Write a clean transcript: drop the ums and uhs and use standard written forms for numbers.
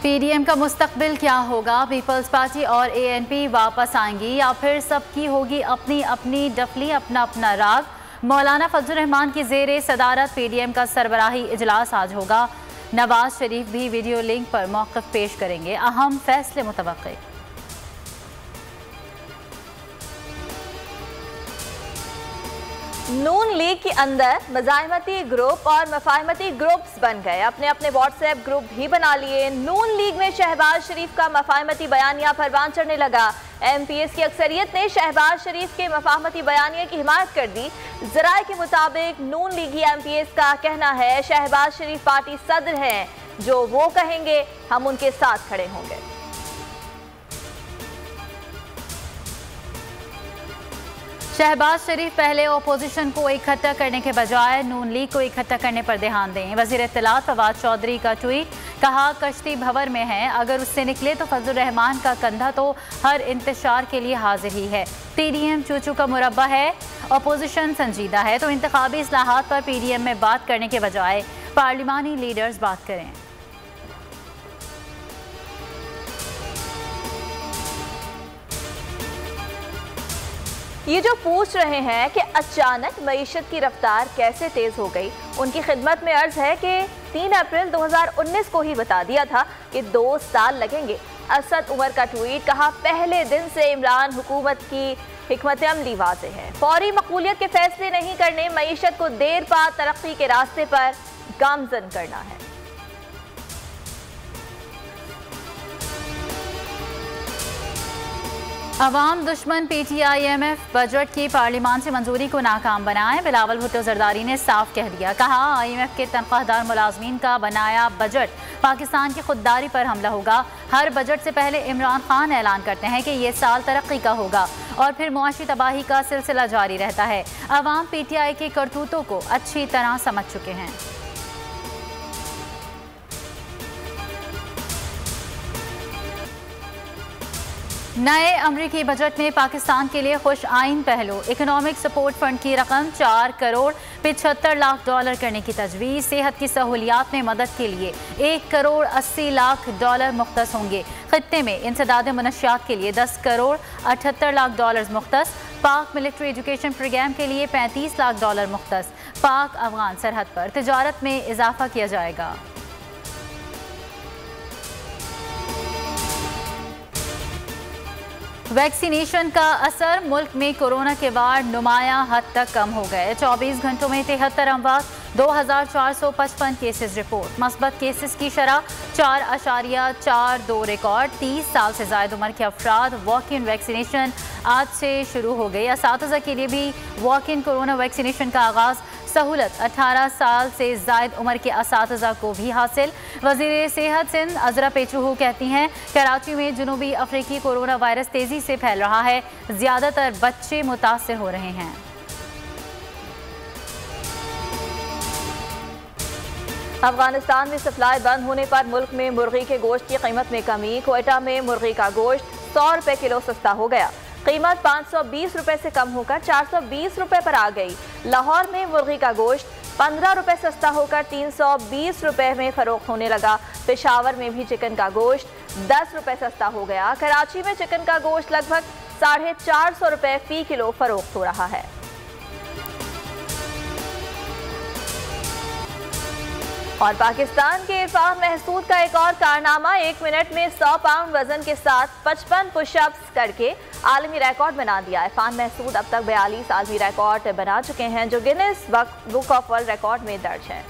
PDM का मुस्तकबिल क्या होगा? पीपल्स पार्टी और एएनपी वापस आएंगी या फिर सबकी होगी अपनी अपनी डफली, अपना अपना राग? मौलाना फजल रहमान की ज़ेरे सदारत पीडीएम का सरबराही इजलास आज होगा। नवाज शरीफ भी वीडियो लिंक पर मौक़िफ़ पेश करेंगे। अहम फैसले मुतवक्किल। नून लीग के अंदर मज़ाहिमती ग्रुप और मफाहमती ग्रुप्स बन गए, अपने अपने व्हाट्सएप ग्रुप भी बना लिए। नून लीग में शहबाज शरीफ का मफाहमती बयानिया परवान चढ़ने लगा। एमपीएस की अक्सरियत ने शहबाज शरीफ के मफाहमती बयानिया की हिमायत कर दी। ज़राए के मुताबिक नून लीगी एमपीएस का कहना है शहबाज शरीफ पार्टी सदर हैं, जो वो कहेंगे हम उनके साथ खड़े होंगे। शहबाज शरीफ पहले अपोजिशन को इकट्ठा करने के बजाय नून लीग को इकट्ठा करने पर ध्यान दें। वज़ीर इत्तलात फवाद चौधरी का ट्वीट, कहा कश्ती भंवर में है, अगर उससे निकले तो फजल रहमान का कंधा तो हर इंतशार के लिए हाजिर ही है। पीडीएम चूचू का मुरब्बा है, अपोजिशन संजीदा है, तो इंतखाबी इस्लाहात पर पीडीएम में बात करने के बजाय पार्लिमानी लीडर्स बात करें। ये जो पूछ रहे हैं कि अचानक मईशत की रफ्तार कैसे तेज हो गई, उनकी खिदमत में अर्ज है कि 3 अप्रैल 2019 को ही बता दिया था कि 2 साल लगेंगे। असद उमर का ट्वीट, कहा पहले दिन से इमरान हुकूमत की हिकमत अमली वाज़ेह है, फौरी मकबूलियत के फैसले नहीं करने, मईशत को देर पा तरक्की के रास्ते पर गामजन करना है। अवाम दुश्मन पीटीआईएमएफ बजट की पार्लिमान से मंजूरी को नाकाम बनाए। बिलावल भुट्टो जरदारी ने साफ कह दिया, कहा आईएमएफ के तनख्वाहदार मुलाजमीन का बनाया बजट पाकिस्तान की खुददारी पर हमला होगा। हर बजट से पहले इमरान खान ऐलान करते हैं कि ये साल तरक्की का होगा और फिर मुआशी तबाही का सिलसिला जारी रहता है। अवाम पीटीआई के करतूतों को अच्छी तरह समझ चुके हैं। नए अमरीकी बजट में पाकिस्तान के लिए खुश आइन पहलू। इकोनॉमिक सपोर्ट फंड की रकम 4 करोड़ 75 लाख डॉलर करने की तजवीज़। सेहत की सहूलियात में मदद के लिए 1 करोड़ 80 लाख डॉलर मुख्तस होंगे। खित्ते में इंसदाद मनशियात के लिए 10 करोड़ 78 लाख डॉलर मुख्तस। पाक मिलिट्री एजुकेशन प्रोग्राम के लिए 35 लाख डॉलर मुख्तस। पाक अफगान सरहद पर तिजारत में इजाफा किया जाएगा। वैक्सीनेशन का असर, मुल्क में कोरोना के वार नुमाया हद तक कम हो गए। 24 घंटों में 73 अमवात, 2455 केसेस रिपोर्ट। मस्बत केसेस की शरह 4.42 रिकॉर्ड। 30 साल से ज़ायद उम्र के अफराद वॉक इन वैक्सीनेशन आज से शुरू हो गई। असातिज़ा के लिए भी वॉक इन कोरोना वैक्सीनेशन का आगाज़। सहूलत 18 साल से ज़ायद उम्र के असातिज़ा को भी हासिल। वज़ीर सेहत सिंध अज़रा पेचूहू कहती हैं, कराची में जुनूबी अफ्रीकी कोरोना वायरस तेज़ी से फैल रहा है, ज़्यादातर बच्चे मुतासर हो रहे हैं। अफगानिस्तान में सप्लाई बंद होने पर मुल्क में मुर्गी के गोश्त की कीमत में कमी। क्वेटा में मुर्गी का गोश्त 100 रुपये किलो सस्ता हो गया। कीमत 520 रुपये से कम होकर 420 रुपये पर आ गई। लाहौर में मुर्गी का गोश्त 15 रुपये सस्ता होकर 320 रुपये में फरोख्त होने लगा। पेशावर में भी चिकन का गोश्त 10 रुपये सस्ता हो गया। कराची में चिकन का गोश्त लगभग 450 रुपये फी किलो फरोख्त हो रहा है। और पाकिस्तान के इरफान महसूद का एक और कारनामा, 1 मिनट में 100 पाउंड वजन के साथ 55 पुशअप्स करके आलमी रिकॉर्ड बना दिया। इरफान महसूद अब तक 42 आलमी रिकॉर्ड बना चुके हैं, जो Guinness book of world record में दर्ज है।